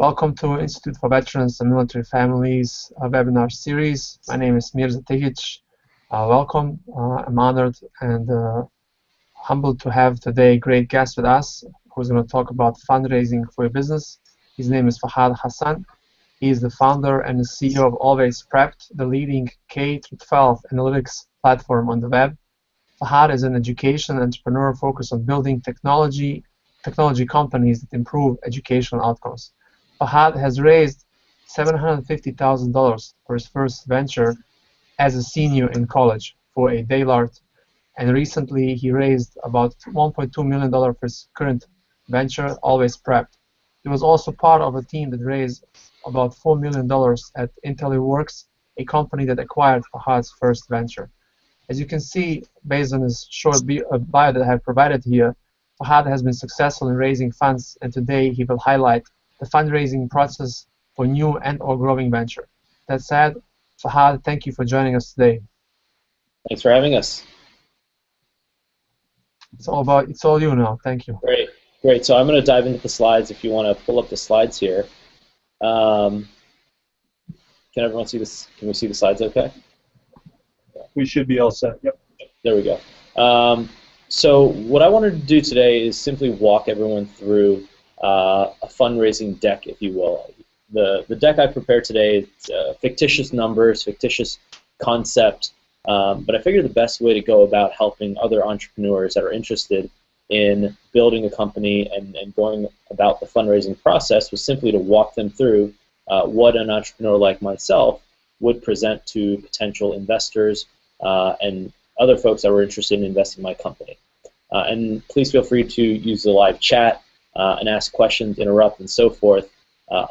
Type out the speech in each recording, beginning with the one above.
Welcome to Institute for Veterans and Military Families webinar series. My name is Mirza Tegic. Welcome. I'm honored and humbled to have today a great guest with us who's going to talk about fundraising for your business. His name is Fahad Hassan. He is the founder and the CEO of Always Prepped, the leading K-12 analytics platform on the web. Fahad is an education entrepreneur focused on building technology companies that improve educational outcomes. Fahad has raised $750,000 for his first venture as a senior in college for a Daylight, and recently he raised about $1.2 million for his current venture, Always Prepped. He was also part of a team that raised about $4 million at IntelliWorks, a company that acquired Fahad's first venture. As you can see, based on his short bio that I have provided here, Fahad has been successful in raising funds, and today he will highlight the fundraising process for new and/or growing venture. That said, Fahad, thank you for joining us today. Thanks for having us. It's all you now. Thank you. Great. So I'm going to dive into the slides. If you want to pull up the slides here, can everyone see this? Can we see the slides? Okay. We should be all set. Yep. There we go. So what I wanted to do today is simply walk everyone through a fundraising deck, if you will. The deck I prepared today is fictitious numbers, fictitious concept, but I figured the best way to go about helping other entrepreneurs that are interested in building a company and going about the fundraising process was simply to walk them through what an entrepreneur like myself would present to potential investors and other folks that were interested in investing in my company. And please feel free to use the live chat and ask questions, interrupt, and so forth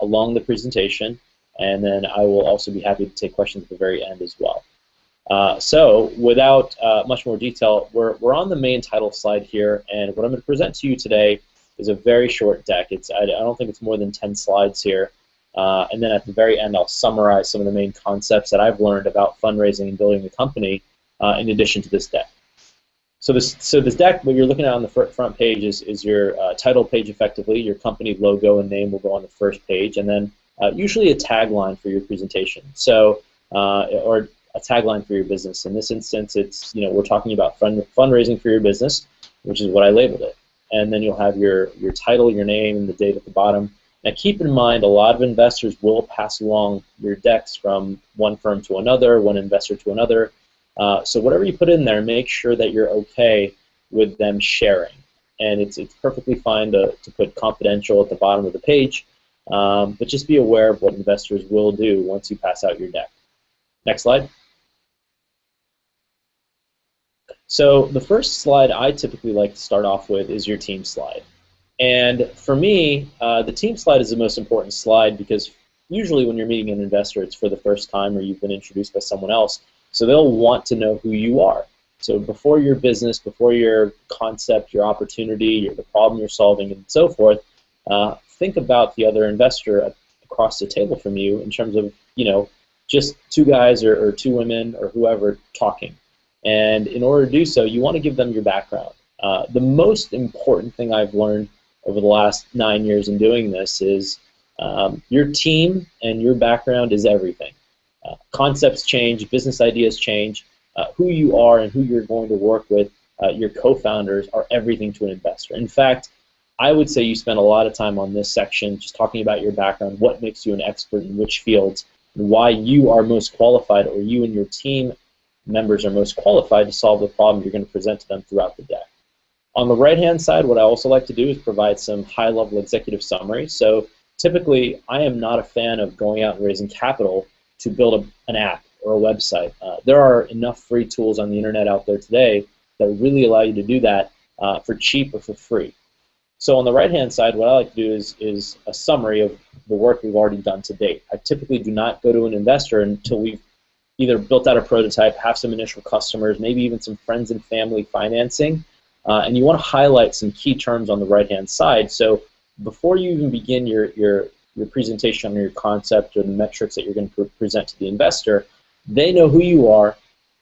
along the presentation, and then I will also be happy to take questions at the very end as well. So without much more detail, we're on the main title slide here, and what I'm going to present to you today is a very short deck. I don't think it's more than 10 slides here, and then at the very end I'll summarize some of the main concepts that I've learned about fundraising and building a company in addition to this deck. So this deck, what you're looking at on the front page is your title page effectively. Your company logo and name will go on the first page, and then usually a tagline for your presentation. So or a tagline for your business. In this instance, it's we're talking about fundraising for your business, which is what I labeled it. And then you'll have your title, your name, and the date at the bottom. Now keep in mind, a lot of investors will pass along your decks from one firm to another, one investor to another. So whatever you put in there, make sure that you're okay with them sharing. And it's perfectly fine to put confidential at the bottom of the page, but just be aware of what investors will do once you pass out your deck. Next slide. So the first slide I typically like to start off with is your team slide. And for me, the team slide is the most important slide because usually when you're meeting an investor, it's for the first time or you've been introduced by someone else. So they'll want to know who you are. So before your business, before your concept, your opportunity, the problem you're solving, and so forth, think about the other investor across the table from you in terms of, just two guys or two women or whoever talking. And in order to do so, you want to give them your background. The most important thing I've learned over the last 9 years in doing this is your team and your background is everything. Concepts change, business ideas change, who you are and who you're going to work with, your co-founders are everything to an investor. In fact, I would say you spend a lot of time on this section just talking about your background, what makes you an expert in which fields, and why you are most qualified or you and your team members are most qualified to solve the problem you're going to present to them throughout the deck. On the right-hand side, what I also like to do is provide some high-level executive summary. So typically, I am not a fan of going out and raising capital to build an app or a website. There are enough free tools on the internet out there today that really allow you to do that for cheap or for free. So on the right-hand side, what I like to do is a summary of the work we've already done to date. I typically do not go to an investor until we've either built out a prototype, have some initial customers, maybe even some friends and family financing, and you want to highlight some key terms on the right-hand side. So before you even begin your presentation on your concept or the metrics that you're going to present to the investor, they know who you are,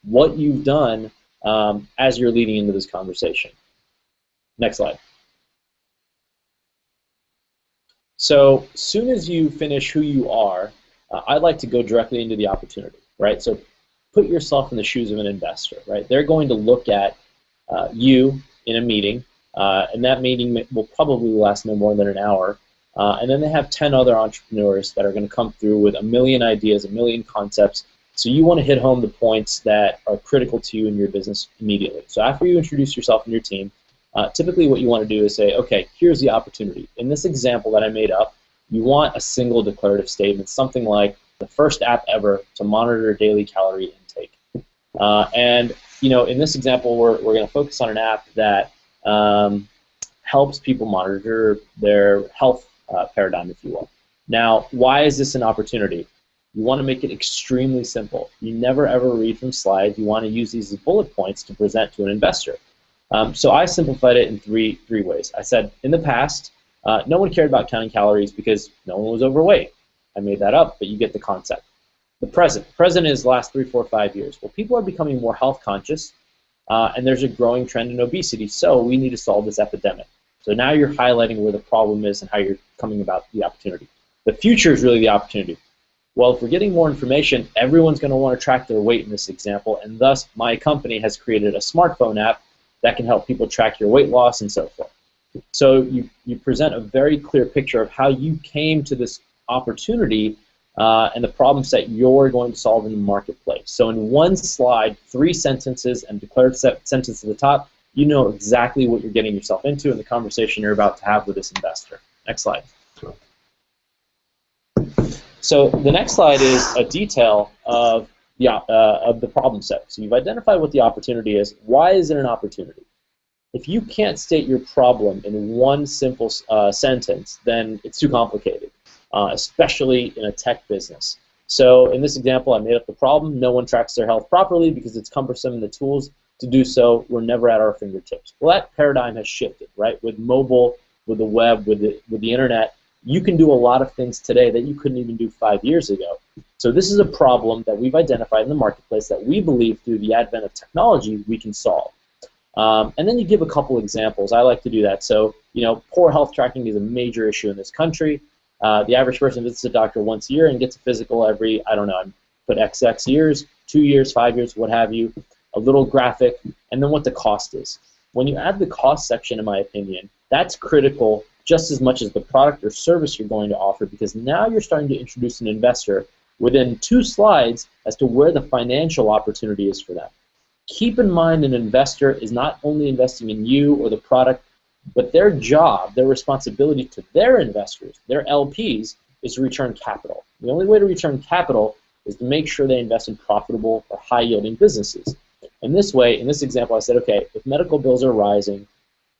what you've done as you're leading into this conversation. Next slide. So soon as you finish who you are, I'd like to go directly into the opportunity, right? So put yourself in the shoes of an investor, right? They're going to look at you in a meeting, and that meeting will probably last no more than an hour. And then they have 10 other entrepreneurs that are going to come through with a million ideas, a million concepts. So you want to hit home the points that are critical to you in your business immediately. So after you introduce yourself and your team, typically what you want to do is say, okay, here's the opportunity. In this example that I made up, you want a single declarative statement, something like the first app ever to monitor daily calorie intake. And in this example, we're going to focus on an app that helps people monitor their health paradigm, if you will. Now, why is this an opportunity? You want to make it extremely simple. You never ever read from slides. You want to use these as bullet points to present to an investor. So I simplified it in three ways. I said, in the past, no one cared about counting calories because no one was overweight. I made that up, but you get the concept. The present is the last 3, 4, 5 years. Well, people are becoming more health conscious, and there's a growing trend in obesity, so we need to solve this epidemic. So now you're highlighting where the problem is and how you're coming about the opportunity. The future is really the opportunity. Well, if we're getting more information, everyone's going to want to track their weight in this example, and thus my company has created a smartphone app that can help people track your weight loss and so forth. So you present a very clear picture of how you came to this opportunity and the problem set you're going to solve in the marketplace. So in one slide, 3 sentences and declared sentence at the top, you know exactly what you're getting yourself into in the conversation you're about to have with this investor. Next slide. So the next slide is a detail of the problem set. So you've identified what the opportunity is. Why is it an opportunity? If you can't state your problem in one simple sentence, then it's too complicated, especially in a tech business. So in this example, I made up the problem. No one tracks their health properly because it's cumbersome, and the tools to do so were never at our fingertips. Well, that paradigm has shifted, right? With mobile, with the web, with the internet, you can do a lot of things today that you couldn't even do 5 years ago. So this is a problem that we've identified in the marketplace that we believe through the advent of technology we can solve. And then you give a couple examples. I like to do that. So, poor health tracking is a major issue in this country. The average person visits a doctor once a year and gets a physical every, I don't know, put XX years, 2 years, 5 years, what have you, a little graphic, and then what the cost is. When you add the cost section, in my opinion, that's critical just as much as the product or service you're going to offer, because now you're starting to introduce an investor within 2 slides as to where the financial opportunity is for them. Keep in mind an investor is not only investing in you or the product, but their job, their responsibility to their investors, their LPs, is to return capital. The only way to return capital is to make sure they invest in profitable or high-yielding businesses. In this way, in this example, I said, okay, if medical bills are rising,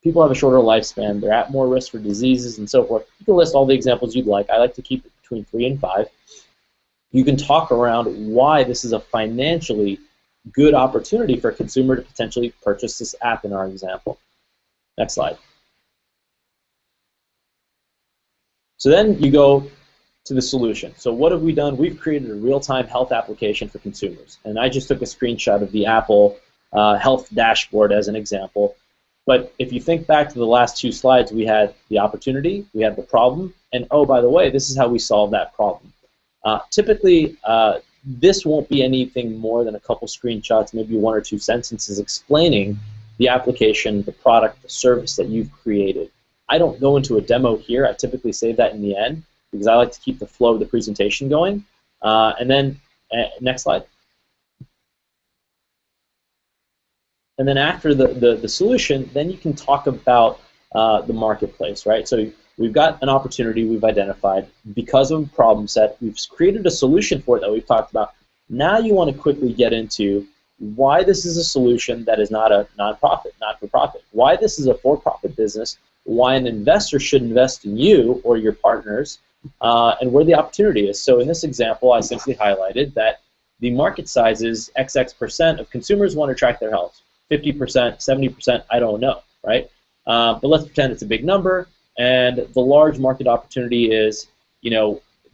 people have a shorter lifespan, they're at more risk for diseases and so forth. You can list all the examples you'd like. I like to keep it between 3 and 5. You can talk around why this is a financially good opportunity for a consumer to potentially purchase this app in our example. Next slide. So then you go to the solution. So what have we done? We've created a real-time health application for consumers. And I just took a screenshot of the Apple health dashboard as an example. But if you think back to the last 2 slides, we had the opportunity, we had the problem, and oh, by the way, this is how we solve that problem. Typically, this won't be anything more than a couple screenshots, maybe 1 or 2 sentences explaining the application, the product, the service that you've created. I don't go into a demo here. I typically save that in the end because I like to keep the flow of the presentation going. And then, next slide. And then after the solution, then you can talk about the marketplace, right? So we've got an opportunity we've identified because of a problem set. We've created a solution for it that we've talked about. Now you want to quickly get into why this is a solution that is not a nonprofit, not-for-profit, why this is a for-profit business, why an investor should invest in you or your partners, and where the opportunity is. So in this example, I simply highlighted that the market size is XX% of consumers want to track their health. 50%, 70%, I don't know, right? But let's pretend it's a big number, and the large market opportunity is,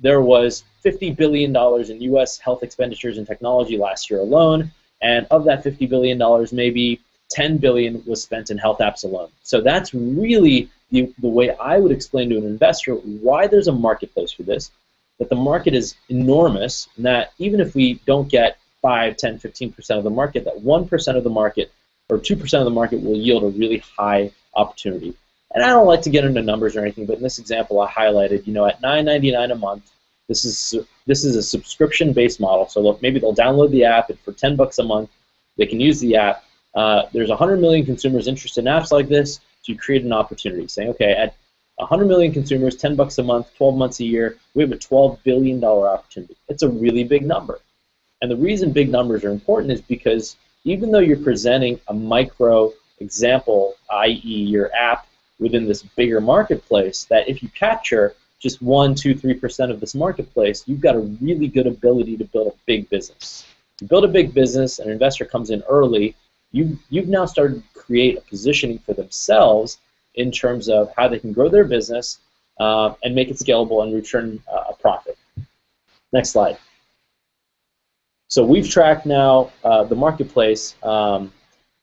there was $50 billion in U.S. health expenditures in technology last year alone, and of that $50 billion, maybe $10 billion was spent in health apps alone. So that's really the way I would explain to an investor why there's a marketplace for this, that the market is enormous, and that even if we don't get 5, 10, 15% of the market, that 1% of the market or 2% of the market will yield a really high opportunity. And I don't like to get into numbers or anything, but in this example I highlighted, at $9.99 a month, this is a subscription-based model. So look, maybe they'll download the app, and for $10 a month, they can use the app. There's 100 million consumers interested in apps like this, so you create an opportunity, saying, okay, at 100 million consumers, $10 a month, 12 months a year, we have a $12 billion opportunity. It's a really big number. And the reason big numbers are important is because even though you're presenting a micro example, i.e. your app within this bigger marketplace, that if you capture just 1, 2, 3% of this marketplace, you've got a really good ability to build a big business. To build a big business, an investor comes in early, you've now started to create a positioning for themselves in terms of how they can grow their business and make it scalable and return a profit. Next slide. So we've tracked now the marketplace in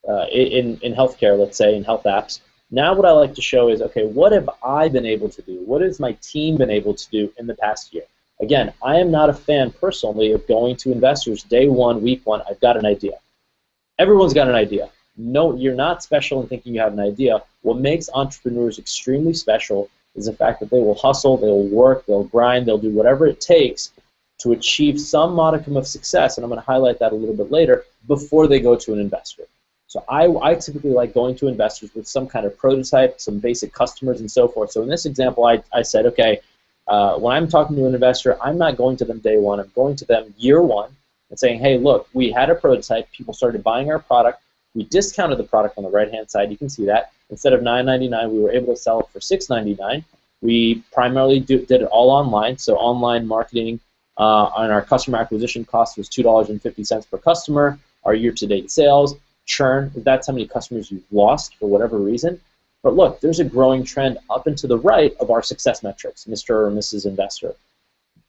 healthcare, let's say, in health apps. Now what I like to show is, okay, what have I been able to do? What has my team been able to do in the past year? Again, I am not a fan personally of going to investors day one, week one, I've got an idea. Everyone's got an idea. No, you're not special in thinking you have an idea. What makes entrepreneurs extremely special is the fact that they will hustle, they'll work, they'll grind, they'll do whatever it takes to achieve some modicum of success, and I'm going to highlight that a little bit later, before they go to an investor. So I typically like going to investors with some kind of prototype, some basic customers, and so forth. So in this example, I said, okay, when I'm talking to an investor, I'm not going to them day one. I'm going to them year one and saying, hey, look, we had a prototype. People started buying our product. We discounted the product on the right-hand side. You can see that. Instead of $9.99, we were able to sell it for $6.99. We primarily did it all online, so online marketing on our customer acquisition cost was $2.50 per customer. Our year-to-date sales, churn, that's how many customers you've lost for whatever reason. But look, there's a growing trend up and to the right of our success metrics, Mr. or Mrs. Investor.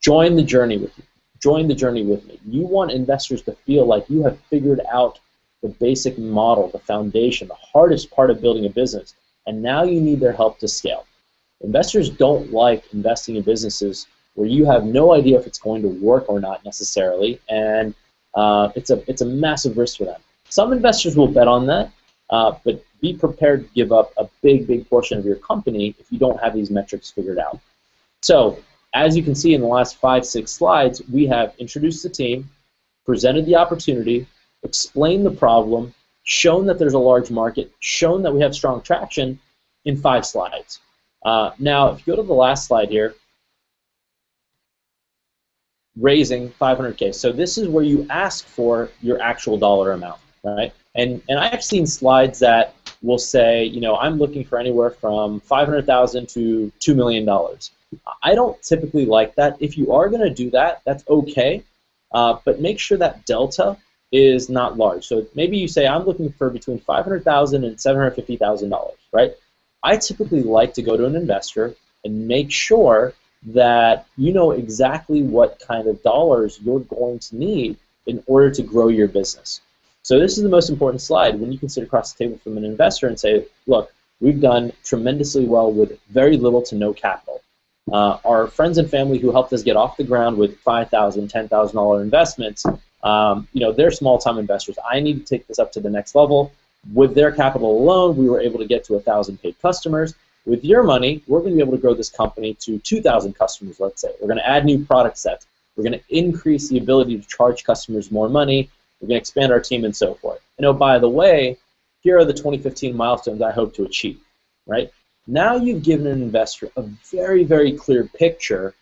Join the journey with you. Join the journey with me. You want investors to feel like you have figured out the basic model, the foundation, the hardest part of building a business, and now you need their help to scale. Investors don't like investing in businesses where you have no idea if it's going to work or not necessarily, and it's a massive risk for them. Some investors will bet on that, but be prepared to give up a big portion of your company if you don't have these metrics figured out. So, as you can see in the last 5, 6 slides, we have introduced the team, presented the opportunity, explained the problem, shown that there's a large market, shown that we have strong traction in 5 slides. Now, if you go to the last slide here, raising 500K. So this is where you ask for your actual dollar amount, right? And I've seen slides that will say, I'm looking for anywhere from $500,000 to $2 million. I don't typically like that. If you are going to do that, that's okay, but make sure that delta is not large. So maybe you say, I'm looking for between $500,000 and $750,000, right? I typically like to go to an investor and make sure that you know exactly what kind of dollars you're going to need in order to grow your business. So this is the most important slide when you can sit across the table from an investor and say, look, we've done tremendously well with very little to no capital. Our friends and family who helped us get off the ground with $5,000, $10,000 investments, they're small-time investors. I need to take this up to the next level. With their capital alone, we were able to get to 1,000 paid customers. With your money, we're going to be able to grow this company to 2,000 customers, let's say. We're going to add new product sets. We're going to increase the ability to charge customers more money. We're going to expand our team and so forth. And oh, by the way, here are the 2015 milestones I hope to achieve, right? Now you've given an investor a very clear picture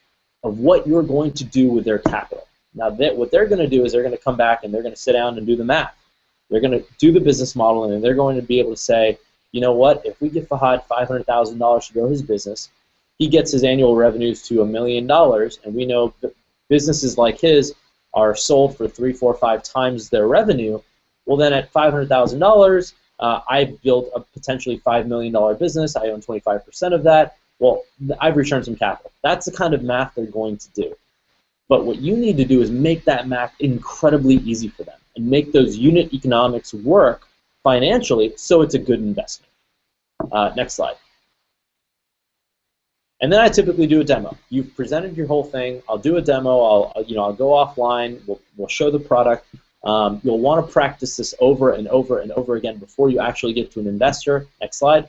of what you're going to do with their capital. Now, what they're going to do is they're going to come back and they're going to sit down and do the math. They're going to do the business model, and they're going to be able to say, you know what, if we give Fahad $500,000 to grow his business, he gets his annual revenues to $1 million, and we know that businesses like his are sold for 3, 4, 5 times their revenue. Well, then at $500,000, I've built a potentially $5 million business. I own 25% of that. Well, I've returned some capital. That's the kind of math they're going to do. But what you need to do is make that math incredibly easy for them and make those unit economics work financially, so it's a good investment. Next slide. And then I typically do a demo. You've presented your whole thing. I'll do a demo. I'll go offline. We'll show the product. You'll want to practice this over and over and over again before you actually get to an investor. Next slide.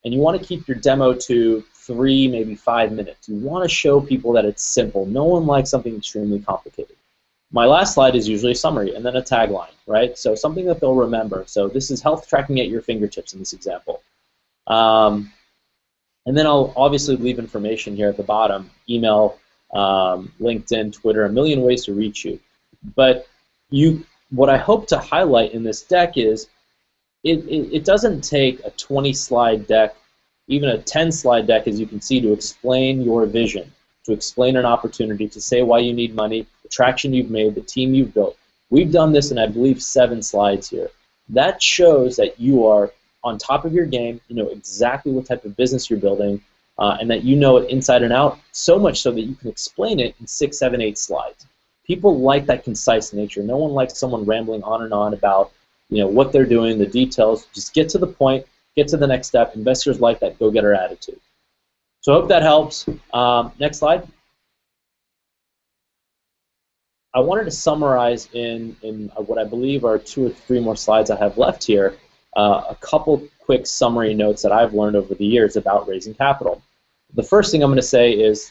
And you want to keep your demo to 3, maybe 5 minutes. You want to show people that it's simple. No one likes something extremely complicated. My last slide is usually a summary and then a tagline, right? So something that they'll remember. So this is health tracking at your fingertips in this example. And then I'll obviously leave information here at the bottom, email, LinkedIn, Twitter, a million ways to reach you. But what I hope to highlight in this deck is it doesn't take a 20-slide deck, even a 10-slide deck, as you can see, to explain your vision, to explain an opportunity, to say why you need money, the traction you've made, the team you've built. We've done this in, I believe, 7 slides here. That shows that you are on top of your game, you know exactly what type of business you're building, and that you know it inside and out, so much so that you can explain it in 6, 7, 8 slides. People like that concise nature. No one likes someone rambling on and on about what they're doing, the details. Just get to the point, get to the next step. Investors like that go-getter attitude. So I hope that helps. Next slide. I wanted to summarize in what I believe are 2 or 3 more slides I have left here, a couple quick summary notes that I've learned over the years about raising capital. The first thing I'm going to say is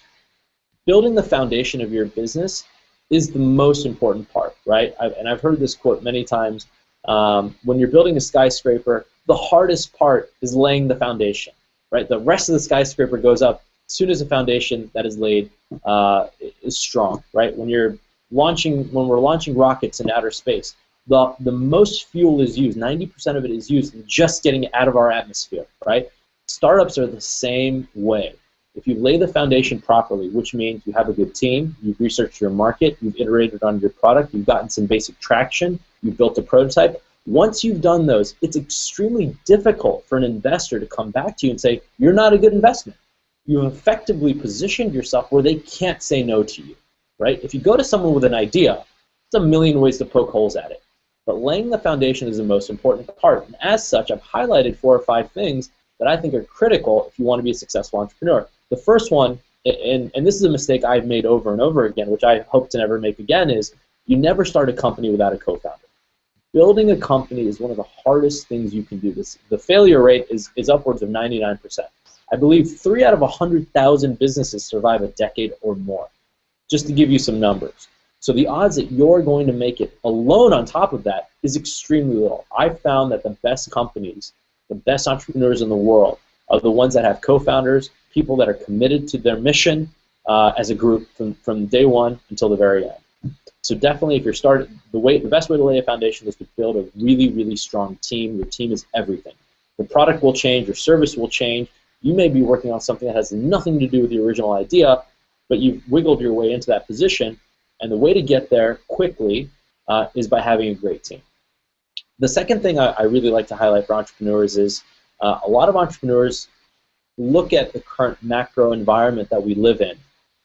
building the foundation of your business is the most important part, right? And I've heard this quote many times. When you're building a skyscraper, the hardest part is laying the foundation, right? The rest of the skyscraper goes up as soon as the foundation that is laid is strong, right? When we're launching rockets in outer space, the most fuel is used, 90% of it is used in just getting it out of our atmosphere, right? Startups are the same way. If you lay the foundation properly, which means you have a good team, you've researched your market, you've iterated on your product, you've gotten some basic traction, you've built a prototype, once you've done those, it's extremely difficult for an investor to come back to you and say, you're not a good investment. You've effectively positioned yourself where they can't say no to you, right? If you go to someone with an idea, there's a million ways to poke holes at it. But laying the foundation is the most important part. And as such, I've highlighted 4 or 5 things that I think are critical if you want to be a successful entrepreneur. The first one, and this is a mistake I've made over and over again, which I hope to never make again, is you never start a company without a co-founder. Building a company is one of the hardest things you can do. The failure rate is upwards of 99%. I believe 3 out of 100,000 businesses survive a decade or more, just to give you some numbers. So the odds that you're going to make it alone on top of that is extremely little. I've found that the best companies, the best entrepreneurs in the world are the ones that have co-founders, people that are committed to their mission as a group from day one until the very end. So definitely, if you're starting, the best way to lay a foundation is to build a really, really strong team. Your team is everything. The product will change, your service will change. You may be working on something that has nothing to do with the original idea, but you've wiggled your way into that position. And the way to get there quickly is by having a great team. The second thing I really like to highlight for entrepreneurs is a lot of entrepreneurs look at the current macro environment that we live in.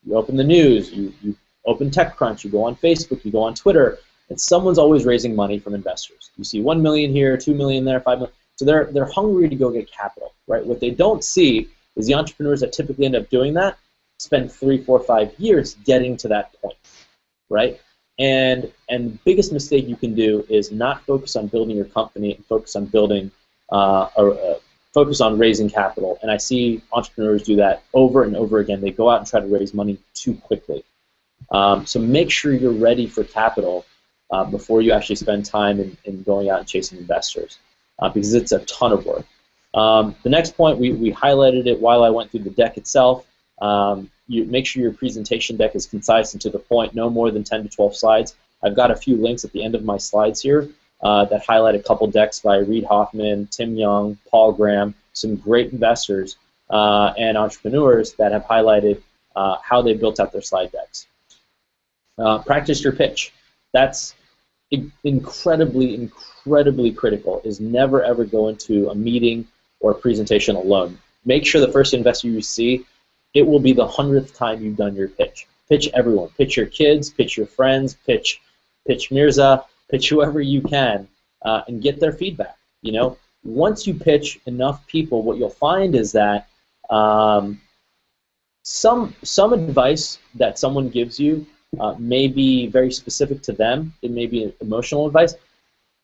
You open the news, you open TechCrunch, you go on Facebook, you go on Twitter, and someone's always raising money from investors. You see 1 million here, 2 million there, 5 million. So they're hungry to go get capital, right? What they don't see is the entrepreneurs that typically end up doing that spend 3, 4, 5 years getting to that point, right? And the biggest mistake you can do is not focus on building your company and focus on building focus on raising capital. And I see entrepreneurs do that over and over again. They go out and try to raise money too quickly. So make sure you're ready for capital before you actually spend time in going out and chasing investors, because it's a ton of work. The next point, we highlighted it while I went through the deck itself. You make sure your presentation deck is concise and to the point, no more than 10 to 12 slides. I've got a few links at the end of my slides here that highlight a couple decks by Reid Hoffman, Tim Young, Paul Graham, some great investors and entrepreneurs that have highlighted how they built out their slide decks. Practice your pitch. That's incredibly, incredibly critical, is never ever go into a meeting or a presentation alone. Make sure the first investor you see, it will be the 100th time you've done your pitch. Pitch everyone. Pitch your kids, pitch your friends, pitch Mirza, pitch whoever you can. and get their feedback. You know, once you pitch enough people, what you'll find is that some advice that someone gives you may be very specific to them. It may be emotional advice,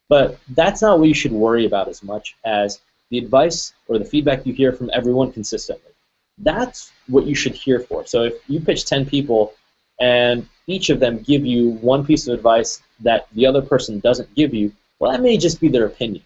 but that's not what you should worry about as much as the advice or the feedback you hear from everyone consistently. That's what you should hear for. So if you pitch 10 people and each of them give you one piece of advice that the other person doesn't give you, well, that may just be their opinion.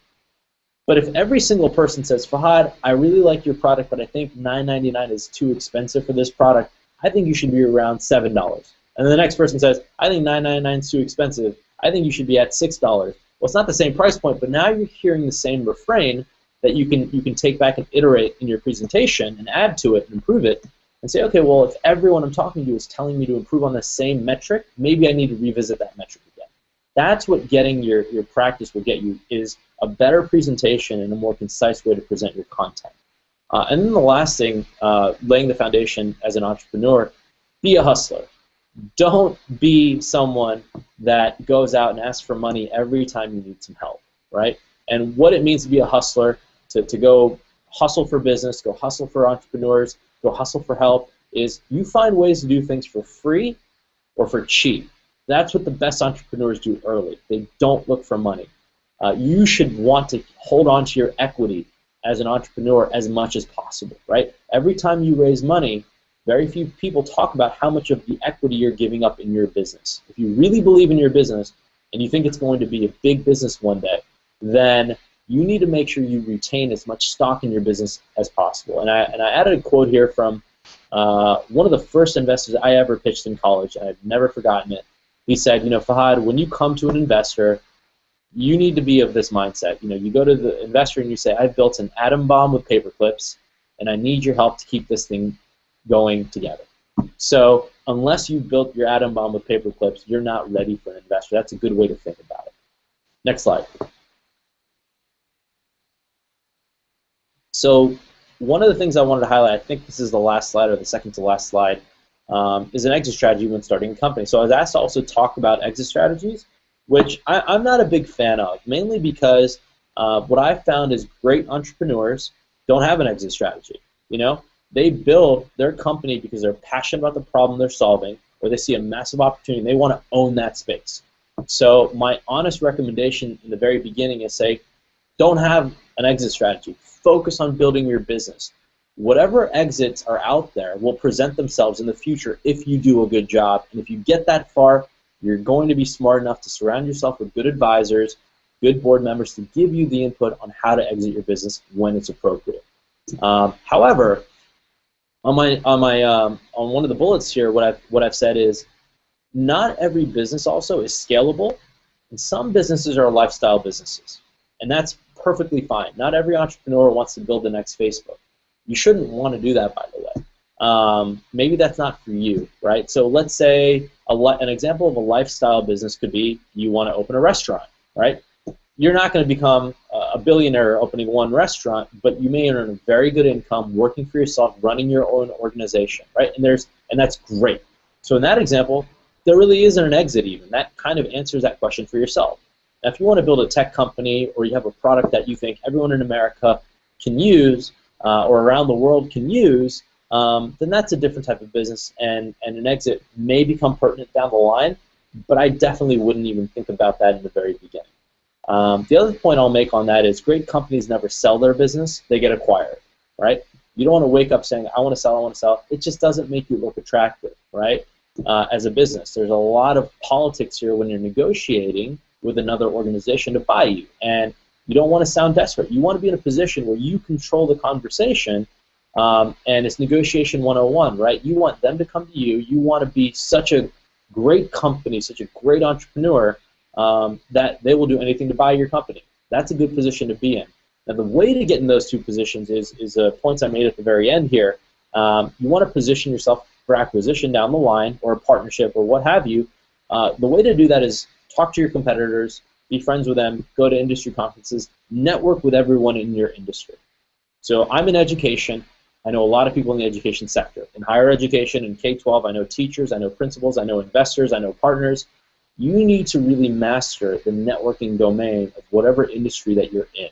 But if every single person says, Fahad, I really like your product, but I think $9.99 is too expensive for this product, I think you should be around $7. And then the next person says, I think $9.99 is too expensive, I think you should be at $6. Well, it's not the same price point, but now you're hearing the same refrain that you can take back and iterate in your presentation and add to it and improve it and say, okay, well, if everyone I'm talking to is telling me to improve on the same metric, maybe I need to revisit that metric again. That's what getting your practice will get you, is a better presentation and a more concise way to present your content. And then the last thing, laying the foundation as an entrepreneur, be a hustler. Don't be someone that goes out and asks for money every time you need some help, right? And what it means to be a hustler, to go hustle for business, go hustle for entrepreneurs, go hustle for help, is you find ways to do things for free or for cheap. That's what the best entrepreneurs do early. They don't look for money. You should want to hold on to your equity as an entrepreneur as much as possible, right? Every time you raise money, very few people talk about how much of the equity you're giving up in your business. If you really believe in your business and you think it's going to be a big business one day, then you need to make sure you retain as much stock in your business as possible. And I added a quote here from one of the first investors I ever pitched in college, and I've never forgotten it. He said, you know, Fahad, when you come to an investor, you need to be of this mindset. You know, you go to the investor and you say, I've built an atom bomb with paper clips, and I need your help to keep this thing going together. So unless you've built your atom bomb with paper clips, you're not ready for an investor. That's a good way to think about it. Next slide. So one of the things I wanted to highlight, I think this is the last slide or the second to last slide, is an exit strategy when starting a company. So I was asked to also talk about exit strategies, which I'm not a big fan of, mainly because what I've found is great entrepreneurs don't have an exit strategy. You know, they build their company because they're passionate about the problem they're solving, or they see a massive opportunity and they want to own that space. So my honest recommendation in the very beginning is say, don't have an exit strategy. Focus on building your business. Whatever exits are out there will present themselves in the future if you do a good job. And if you get that far, you're going to be smart enough to surround yourself with good advisors, good board members to give you the input on how to exit your business when it's appropriate. However, on one of the bullets here, what I've said is not every business also is scalable, and some businesses are lifestyle businesses, and that's perfectly fine. Not every entrepreneur wants to build the next Facebook. You shouldn't want to do that, by the way. Maybe that's not for you, right? So let's say an example of a lifestyle business could be you want to open a restaurant, right? You're not going to become a billionaire opening one restaurant, but you may earn a very good income working for yourself, running your own organization, right? And that's great. So in that example, there really isn't an exit even. That kind of answers that question for yourself. Now, if you want to build a tech company or you have a product that you think everyone in America can use or around the world can use, then that's a different type of business, and an exit may become pertinent down the line, but I definitely wouldn't even think about that in the very beginning. The other point I'll make on that is great companies never sell their business, they get acquired, right? You don't want to wake up saying, I want to sell, I want to sell. It just doesn't make you look attractive, right? As a business. There's a lot of politics here when you're negotiating with another organization to buy you, and you don't want to sound desperate. You want to be in a position where you control the conversation, and it's negotiation 101, right? You want them to come to you. You want to be such a great company, such a great entrepreneur, that they will do anything to buy your company. That's a good position to be in. Now, the way to get in those two positions is points I made at the very end here. You want to position yourself for acquisition down the line, or a partnership, or what have you. The way to do that is talk to your competitors, be friends with them, go to industry conferences, network with everyone in your industry. So I'm in education. I know a lot of people in the education sector. In higher education, in K-12, I know teachers, I know principals, I know investors, I know partners. you need to really master the networking domain of whatever industry that you're in.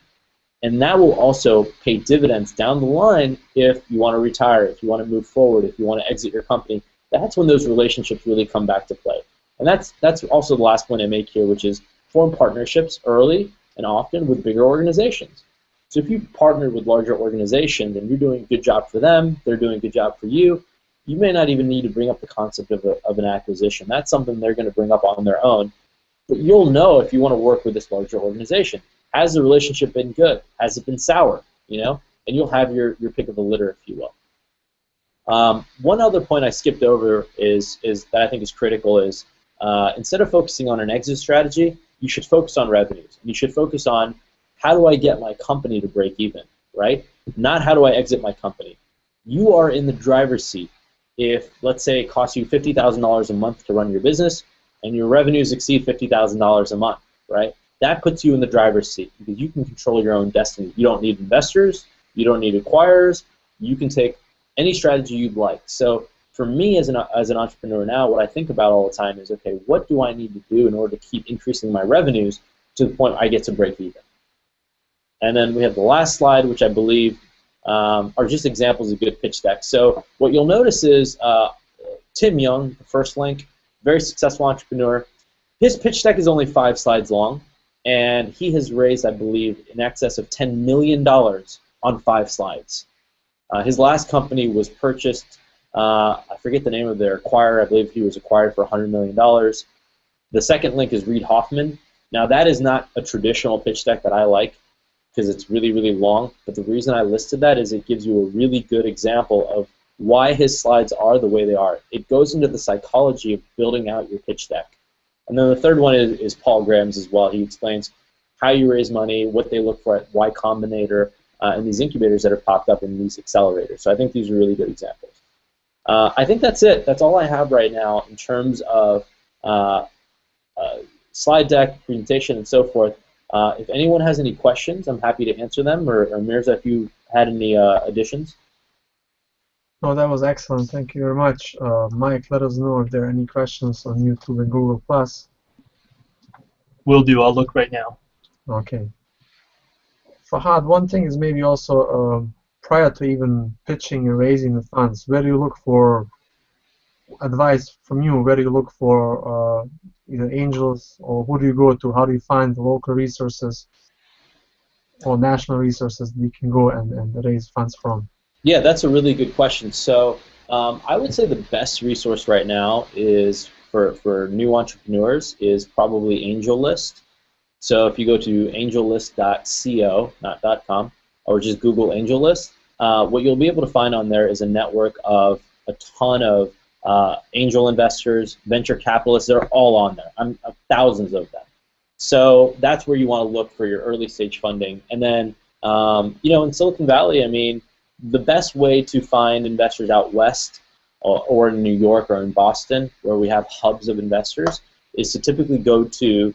And that will also pay dividends down the line if you want to retire, if you want to move forward, if you want to exit your company. That's when those relationships really come back to play. And that's also the last point I make here, which is form partnerships early and often with bigger organizations. So if you partner with larger organizations and you're doing a good job for them, they're doing a good job for you, you may not even need to bring up the concept of an acquisition. That's something they're going to bring up on their own. But you'll know if you want to work with this larger organization. Has the relationship been good? Has it been sour? You know, and you'll have your pick of the litter, if you will. One other point I skipped over is that I think is critical is instead of focusing on an exit strategy, you should focus on revenues. And you should focus on how do I get my company to break even, right? Not how do I exit my company. You are in the driver's seat. If, let's say, it costs you $50,000 a month to run your business and your revenues exceed $50,000 a month, right? That puts you in the driver's seat because you can control your own destiny. You don't need investors. You don't need acquirers. You can take any strategy you'd like. So for me as an entrepreneur now, what I think about all the time is, okay, what do I need to do in order to keep increasing my revenues to the point I get to break even? And then we have the last slide, which I believe are just examples of good pitch decks. So what you'll notice is Tim Young, the first link, very successful entrepreneur. His pitch deck is only 5 slides long, and he has raised, I believe, in excess of $10 million on 5 slides. His last company was purchased, I forget the name of their acquirer, I believe he was acquired for $100 million. The second link is Reid Hoffman. Now that is not a traditional pitch deck that I like because it's really, really long, but the reason I listed that is it gives you a really good example of why his slides are the way they are. It goes into the psychology of building out your pitch deck. And then the third one is Paul Graham's as well. He explains how you raise money, what they look for at Y Combinator, and these incubators that have popped up in these accelerators. So I think these are really good examples. I think that's it. That's all I have right now in terms of slide deck, presentation, and so forth. If anyone has any questions, I'm happy to answer them. Or Mirza, if you had any additions. No, that was excellent. Thank you very much. Mike, let us know if there are any questions on YouTube and Google+. Will do. I'll look right now. Okay. Fahad, one thing is maybe also prior to even pitching and raising the funds, where do you look for advice from you? Where do you look for either angels, or who do you go to? How do you find the local resources or national resources that you can go and raise funds from? Yeah, that's a really good question. So I would say the best resource right now is for new entrepreneurs is probably AngelList. So if you go to angellist.co, not .com, or just Google AngelList, what you'll be able to find on there is a network of a ton of angel investors, venture capitalists. They're all on there. Thousands of them. So that's where you want to look for your early stage funding. And then, you know, in Silicon Valley, I mean, the best way to find investors out west or in New York or in Boston, where we have hubs of investors, is to typically go to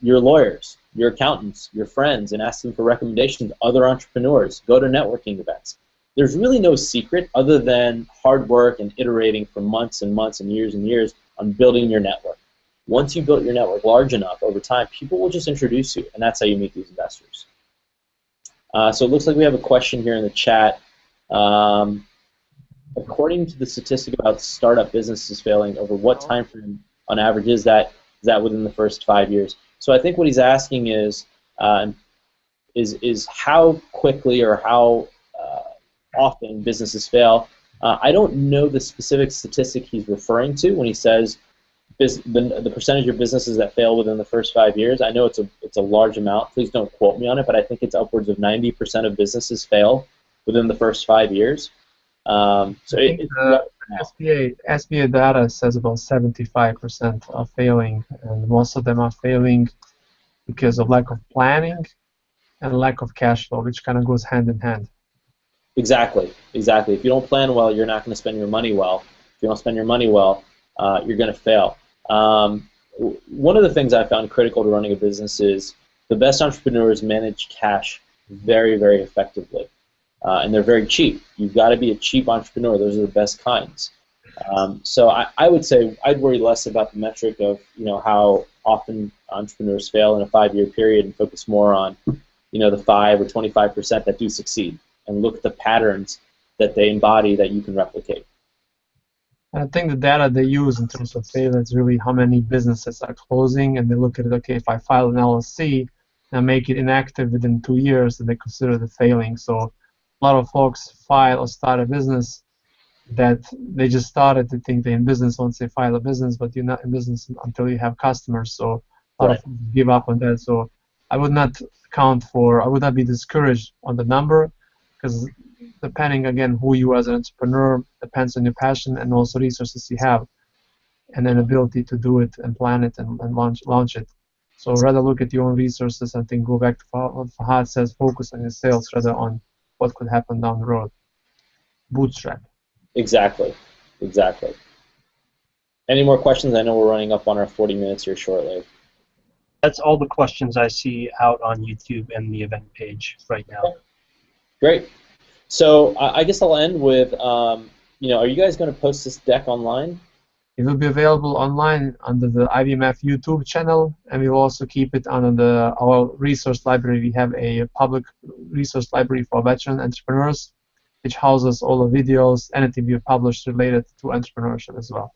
your lawyers, your accountants, your friends, and ask them for recommendations, other entrepreneurs. Go to networking events. There's really no secret other than hard work and iterating for months and months and years on building your network. Once you built your network large enough over time, people will just introduce you, and that's how you meet these investors. So it looks like we have a question here in the chat. According to the statistic about startup businesses failing, over what time frame on average is that within the first 5 years? So I think what he's asking is how quickly or how often businesses fail. I don't know the specific statistic he's referring to when he says the percentage of businesses that fail within the first 5 years. I know it's a large amount. Please don't quote me on it, but I think it's upwards of 90% of businesses fail within the first 5 years. SBA data says about 75% are failing, and most of them are failing because of lack of planning and lack of cash flow, which kind of goes hand in hand. Exactly. If you don't plan well, you're not going to spend your money well. If you don't spend your money well, you're going to fail. One of the things I found critical to running a business is the best entrepreneurs manage cash very, very effectively. And they're very cheap. You've got to be a cheap entrepreneur. Those are the best kinds. So I would say I'd worry less about the metric of how often entrepreneurs fail in a 5-year period and focus more on the 5 or 25% that do succeed and look at the patterns that they embody that you can replicate. I think the data they use in terms of failure is really how many businesses are closing, and they look at it, okay, if I file an LLC and make it inactive within 2 years, then they consider it failing. So a lot of folks file or start a business that they just started to think they're in business once they file a business, but you're not in business until you have customers. So a lot of folks give up on that. So I would not I would not be discouraged on the number, because depending, again, who you are as an entrepreneur, depends on your passion and also resources you have, and then ability to do it and plan it and launch it. So rather look at your own resources. I think go back to what Fahad says, focus on your sales rather on what could happen down the road. Bootstrap. Exactly. Any more questions? I know we're running up on our 40 minutes here shortly. That's all the questions I see out on YouTube and the event page right now. Okay. Great. So I guess I'll end with, are you guys going to post this deck online? It will be available online under the IVMF YouTube channel, and we will also keep it under our resource library. We have a public resource library for veteran entrepreneurs, which houses all the videos, anything we published related to entrepreneurship as well.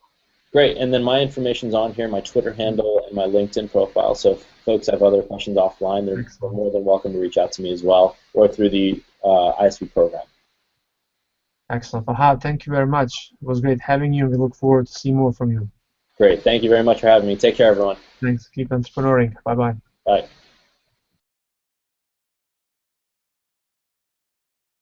Great, and then my information's on here, my Twitter handle and my LinkedIn profile, so if folks have other questions offline, they're more than welcome to reach out to me as well, or through the ISV program. Excellent. Fahad, thank you very much. It was great having you. We look forward to see more from you. Great. Thank you very much for having me. Take care, everyone. Thanks. Keep entrepreneuring. Bye-bye. Bye.